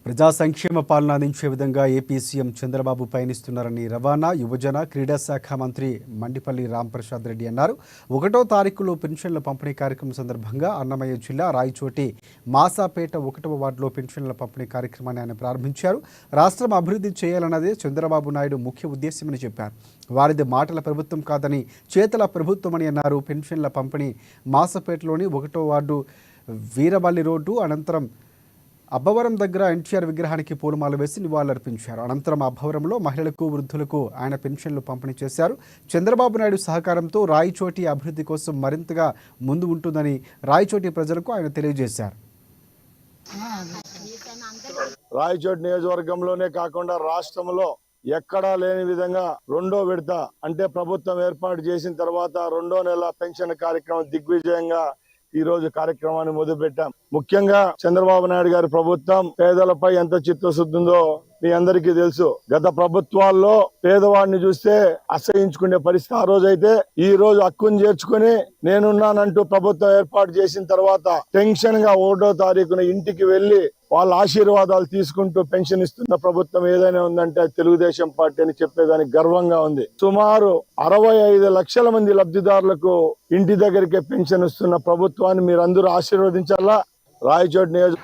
ప్రజా సంక్షేమ పాలన అందించే విధంగా ఏపీ సీఎం చంద్రబాబు పయనిస్తున్నారని రవాణా యువజన క్రీడా శాఖ మంత్రి మండిపల్లి రాంప్రసాద్ రెడ్డి అన్నారు. 1వ తారీఖులో పెన్షన్ల పంపిణీ కార్యక్రమం సందర్భంగా అన్నమయ్య జిల్లా రాయచోటి మాసాపేట 1వ వార్డులో పెన్షన్ల పంపిణీ కార్యక్రమాన్ని ఆయన ప్రారంభించారు. రాష్ట్రం అభివృద్ధి చేయాలన్నదే చంద్రబాబు నాయుడు ముఖ్య ఉద్దేశమని చెప్పారు. వారిది మాటల ప్రభుత్వం కాదని చేతల ప్రభుత్వమని అన్నారు. పెన్షన్ల పంపిణీ మాసాపేటలోని 1వ వార్డు వీరవల్లి రోడ్డు అనంతరం అబ్బవరం దగ్గర ఎన్టీఆర్ విగ్రహానికి పూలమాల వేసి నివాళులర్పించారు. అనంతరం అబ్బవరంలో మహిళలకు వృద్ధులకు ఆయన పెన్షన్లు పంపిణీ చేశారు. చంద్రబాబు నాయుడు సహకారంతో రాయచోటి అభివృద్ధి కోసం మరింతగా ముందు ఉంటుందని రాయచోటి ప్రజలకు ఆయన తెలియజేశారు. రాయచోటి నియోజకవర్గంలోనే కాకుండా రాష్ట్రంలో ఎక్కడా లేని విధంగా 2వ విడత అంటే ప్రభుత్వం ఏర్పాటు చేసిన తర్వాత 2వ నెల పెన్షన్ కార్యక్రమం దిగ్విజయంగా ఈ రోజు కార్యక్రమాన్ని మొదలుపెట్టాం. ముఖ్యంగా చంద్రబాబు నాయుడు గారి ప్రభుత్వం పేదలపై ఎంత చిత్తశుద్ధి ఉందో మీ అందరికీ తెలుసు. గత ప్రభుత్వాల్లో పేదవాడిని చూస్తే అసహించుకునే పరిస్థితి ఆ రోజు అయితే, ఈ రోజు హక్కును చేర్చుకుని నేనున్నానంటూ ప్రభుత్వం ఏర్పాటు చేసిన తర్వాత టెన్షన్ గా 1వ తారీఖున ఇంటికి వెళ్లి వాళ్ళ ఆశీర్వాదాలు తీసుకుంటూ పెన్షన్ ఇస్తున్న ప్రభుత్వం ఏదైనా ఉందంటే తెలుగుదేశం పార్టీ అని చెప్పేదానికి గర్వంగా ఉంది. సుమారు 65 లక్షల మంది లబ్ధిదారులకు ఇంటి దగ్గరికే పెన్షన్ ఇస్తున్న ప్రభుత్వాన్ని మీరందరూ ఆశీర్వదించాలా. రాయచోటి నియోజక